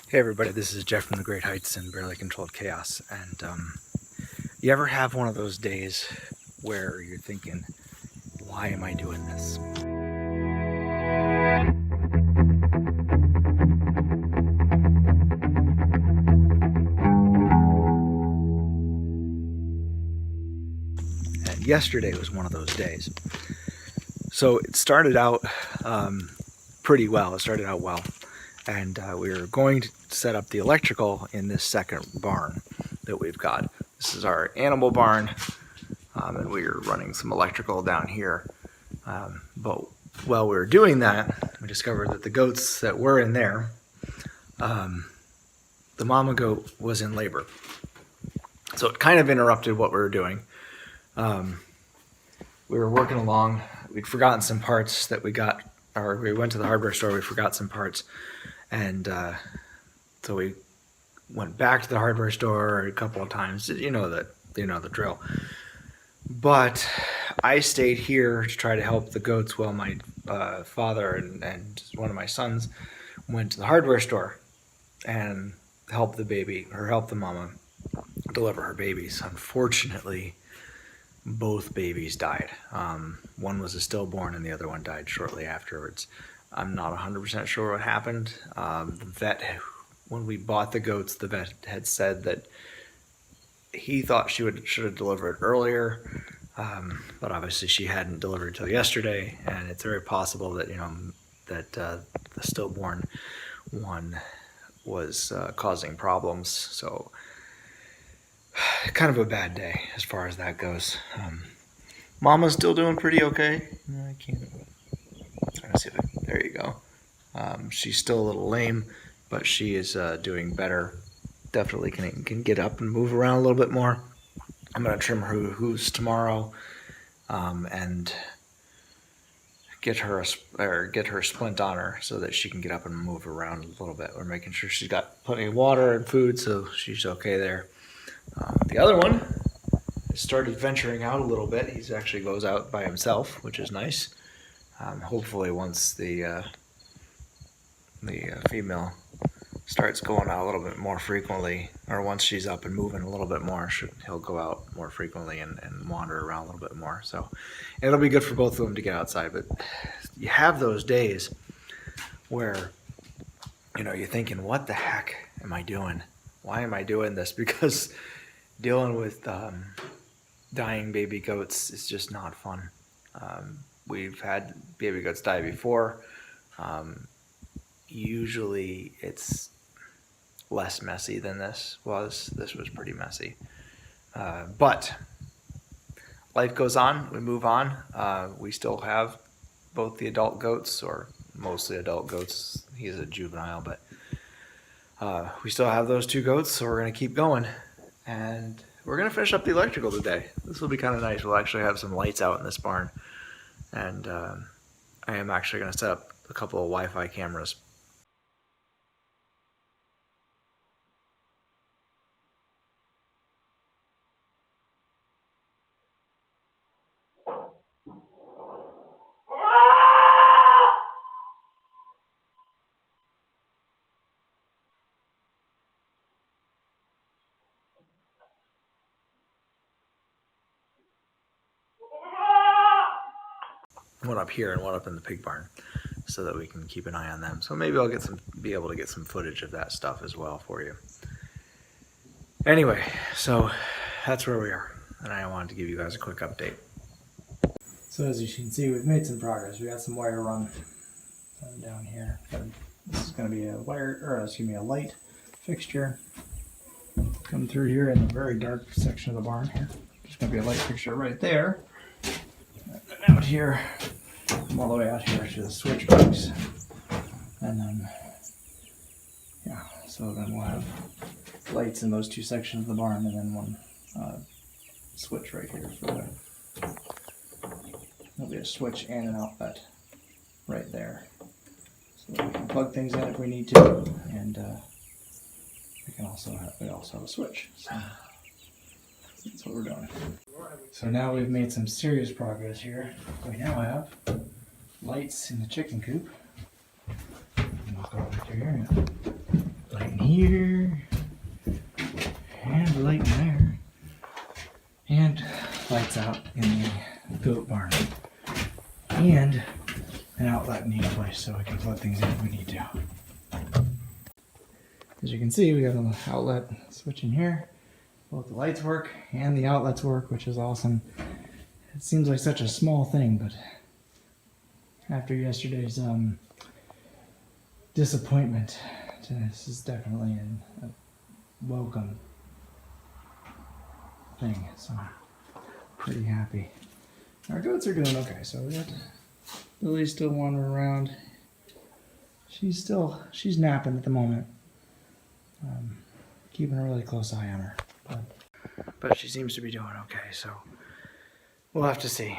Hey everybody, this is Jeff from the Great Heights and Barely Controlled Chaos. And you ever have one of those days where you're thinking, why am I doing this? And yesterday was one of those days. So it started out pretty well. It started out well. And we were going to set up the electrical in this second barn that we've got. This is our animal barn, and we were running some electrical down here. But while we were doing that, we discovered that the goats that were in there, the mama goat was in labor. So it kind of interrupted what we were doing. We were working along. We'd forgotten some parts that we got, or we went to the hardware store, we forgot some parts. And so we went back to the hardware store a couple of times. You know the drill. But I stayed here to try to help the goats while my father and one of my sons went to the hardware store and helped the mama deliver her babies. Unfortunately, both babies died. One was a stillborn and the other one died shortly afterwards. I'm not 100% sure what happened. The vet, when we bought the goats, the vet had said that he thought she should have delivered earlier, but obviously she hadn't delivered until yesterday, and it's very possible that the stillborn one was causing problems. So kind of a bad day as far as that goes. Mama's still doing pretty okay. I can't. Trying to see if there you go. She's still a little lame, but she is doing better. Definitely can get up and move around a little bit more. I'm gonna trim her hooves tomorrow, and get her a splint on her so that she can get up and move around a little bit. We're making sure she's got plenty of water and food, so she's okay there. The other one started venturing out a little bit. He actually goes out by himself, which is nice. Hopefully once the female starts going out a little bit more frequently, or once she's up and moving a little bit more, he'll go out more frequently and wander around a little bit more. So it'll be good for both of them to get outside. But you have those days where you're thinking, what the heck am I doing? Why am I doing this? Because dealing with dying baby goats is just not fun. We've had baby goats die before. Usually it's less messy than this was. This was pretty messy. But life goes on. We move on. We still have both the adult goats, or mostly adult goats. He's a juvenile, but we still have those two goats, so we're going to keep going. And we're going to finish up the electrical today. This will be kind of nice. We'll actually have some lights out in this barn. And I am actually going to set up a couple of Wi-Fi cameras. One up here and one up in the pig barn, so that we can keep an eye on them. So maybe I'll be able to get some footage of that stuff as well for you. Anyway, so that's where we are, and I wanted to give you guys a quick update. So as you can see, we've made some progress. We got some wire run down here. This is going to be a a light fixture come through here in the very dark section of the barn here. There's going to be a light fixture right there. And out here, all the way out here to the switch box. And then, yeah, so then we'll have lights in those two sections of the barn, and then one switch right here for there'll be a switch and an outlet right there. So that we can plug things in if we need to, and we also have a switch. So that's what we're doing. So now we've made some serious progress here. We now have lights in the chicken coop. And I'll go over to here and light in here, and a light in there, and lights out in the goat barn, and an outlet in each place so we can plug things in if we need to. As you can see, we got an outlet switch in here. Both the lights work and the outlets work, which is awesome. It seems like such a small thing, but after yesterday's disappointment, this is definitely a welcome thing. So I'm pretty happy. Our goats are doing okay. So we got Lily's still wandering around. She's napping at the moment. Keeping a really close eye on her. But she seems to be doing okay, so we'll have to see.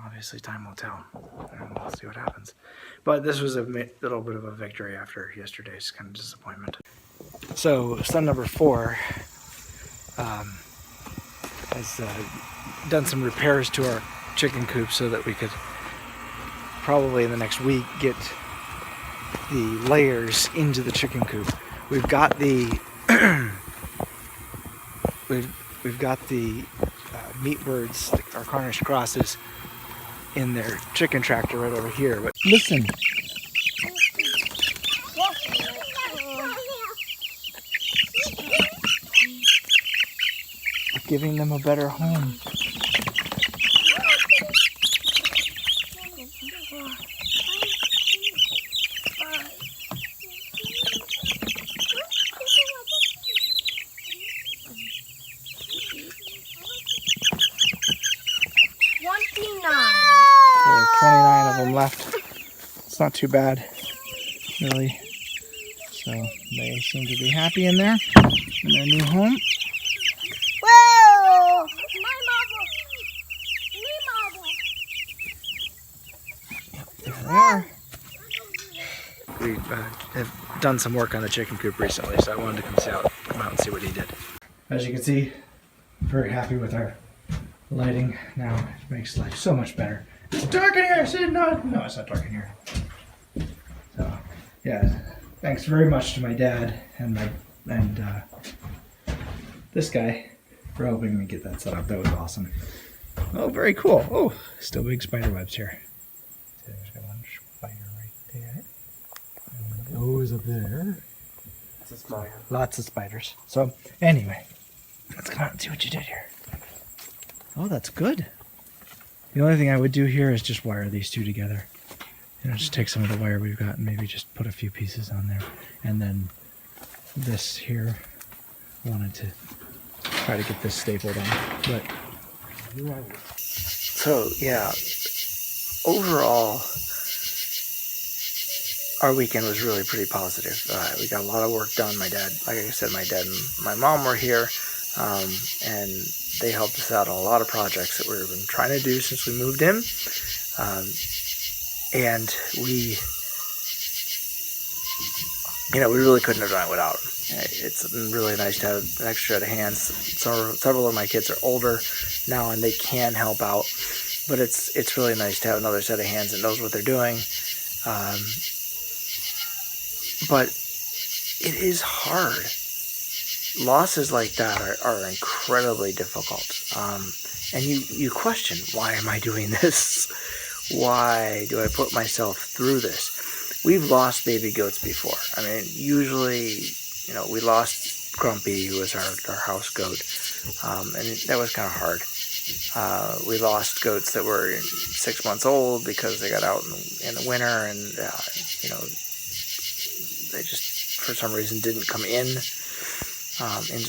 Obviously, time will tell, and we'll see what happens. But this was a little bit of a victory after yesterday's kind of disappointment. So, son number 4 has done some repairs to our chicken coop so that we could probably in the next week get the layers into the chicken coop. We've got the we've got the meat birds, our Cornish crosses, in their chicken tractor right over here. But listen, we're giving them a better home. There are 29 of them left. It's not too bad, really. So they seem to be happy in there, in their new home. Whoa! There they are. We have done some work on the chicken coop recently, so I wanted to come out and see what he did. As you can see, very happy with our lighting now. It makes life so much better. It's dark in here. See, no, it's not dark in here. So, yeah, thanks very much to my dad and this guy for helping me get that set up. That was awesome. Oh, very cool. Oh, still big spider webs here. There's one spider right there. And those up there. Lots of spiders. So, anyway, let's come out and see what you did here. Oh, that's good. The only thing I would do here is just wire these two together. Just take some of the wire we've got and maybe just put a few pieces on there. And then this here, I wanted to try to get this stapled on. But so yeah, overall, our weekend was really pretty positive. We got a lot of work done. My dad, like I said, my dad and my mom were here, and they helped us out on a lot of projects that we've been trying to do since we moved in. And we really couldn't have done it without them. It's really nice to have an extra set of hands. Several of my kids are older now and they can help out, but it's really nice to have another set of hands that knows what they're doing. But it is hard. Losses like that are incredibly difficult. And you question, why am I doing this? Why do I put myself through this? We've lost baby goats before. I mean, usually, we lost Grumpy, who was our house goat, and that was kind of hard. We lost goats that were 6 months old because they got out in the winter, and they just, for some reason, didn't come into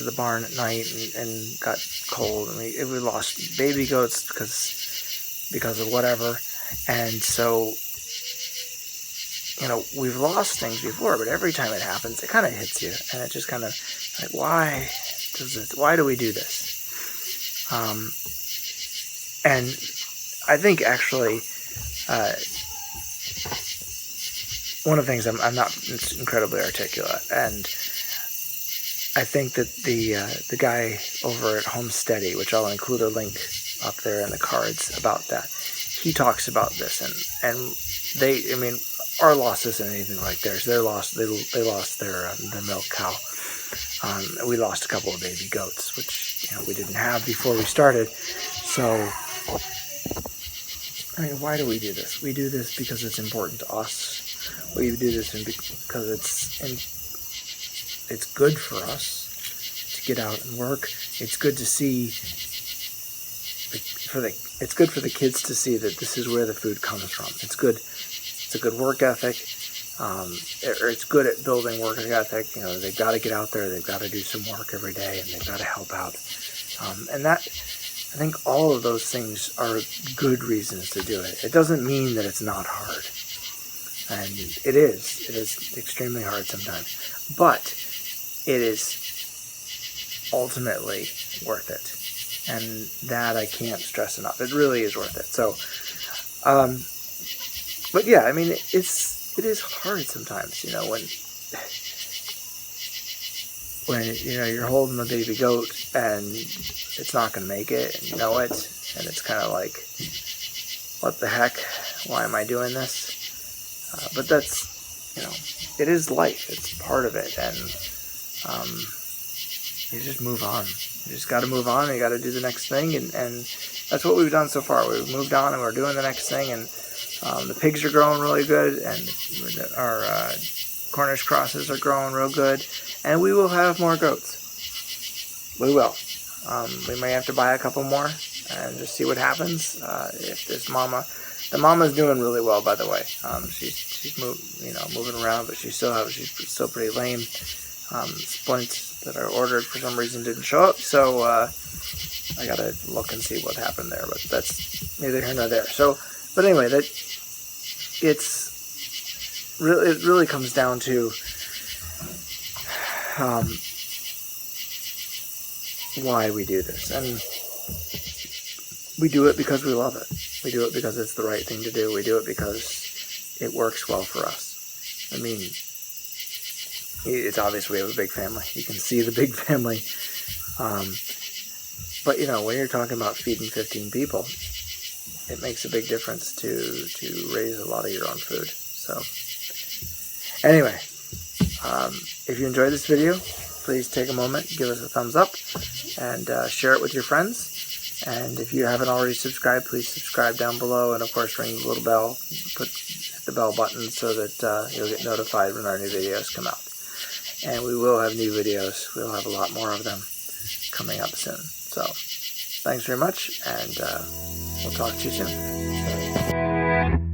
the barn at night and got cold. And we lost baby goats because of whatever. And so, we've lost things before, but every time it happens, it kind of hits you, and it just kind of like, why do we do this? And I think actually, one of the things I'm not incredibly articulate, and I think that the guy over at Homestead, which I'll include a link up there in the cards about that, he talks about this, and our loss isn't anything like theirs. They lost their milk cow. We lost a couple of baby goats, which we didn't have before we started. So, I mean, why do we do this? We do this because it's important to us. We do this because it's good for us to get out and work. It's good to see. It's good for the kids to see that this is where the food comes from. It's good. It's a good work ethic. It's good at building work ethic. They've got to get out there. They've got to do some work every day, and they've got to help out. And that, I think, all of those things are good reasons to do it. It doesn't mean that it's not hard, and it is. It is extremely hard sometimes, but it is ultimately worth it. And that I can't stress enough. It really is worth it. So, but yeah, I mean, it is hard sometimes, when you're holding a baby goat and it's not going to make it, and you know it, and it's kind of like, what the heck? Why am I doing this? But that's, it is life. It's part of it, and you just move on. You just got to move on. You got to do the next thing, and that's what we've done so far. We've moved on, and we're doing the next thing, and the pigs are growing really good, and our Cornish crosses are growing real good, and we will have more goats. We will. We may have to buy a couple more and just see what happens. If this the mama's doing really well, by the way. She's moving around, but she's still pretty lame. Splints that I ordered for some reason didn't show up, so I gotta look and see what happened there, but that's neither here nor there. So, but anyway, it really comes down to why we do this, and we do it because we love it. We do it because it's the right thing to do. We do it because it works well for us. I mean, it's obvious we have a big family. You can see the big family. But, when you're talking about feeding 15 people, it makes a big difference to raise a lot of your own food. So, anyway, if you enjoyed this video, please take a moment, give us a thumbs up, and share it with your friends. And if you haven't already subscribed, please subscribe down below, and of course ring the little bell, hit the bell button so that you'll get notified when our new videos come out. And we will have new videos. We'll have a lot more of them coming up soon. So, thanks very much, and we'll talk to you soon.